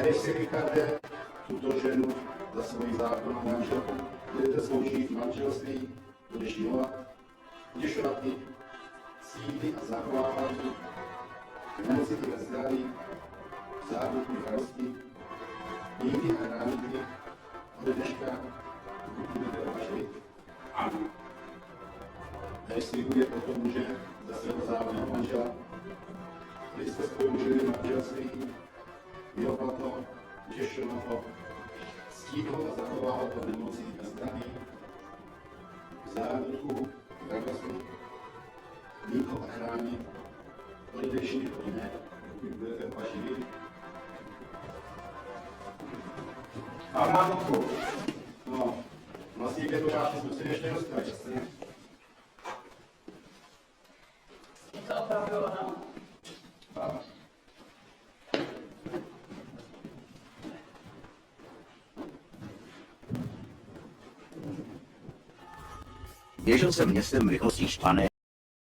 než si necháte tuto ženu za svoji zákonnou manželku, budete sloužit v manželství, budeš milovat, utěšovat ji, cítit a zachovávat ji, v nemoci i ve zdraví, v zárodku v radosti, mít ji a chránit ji, ode dneška, pokud budete obačit. Ano. Než slibuje toto muže za svého zákonného manžela, když jste spolu žili v manželství, milovat ho, utěšovat ho, ctít ho a zachovávat ho v nemoci a zdraví, v zárodku, v radosti, mít ho a chránit, ode dnešní hodiny, pokud budete obačit. A náhodku. No, vlastně k této části jsme si ještě dostali, jasně. Je to opravdu ono? Ano. Běžel jsem městem v rychlosti štvané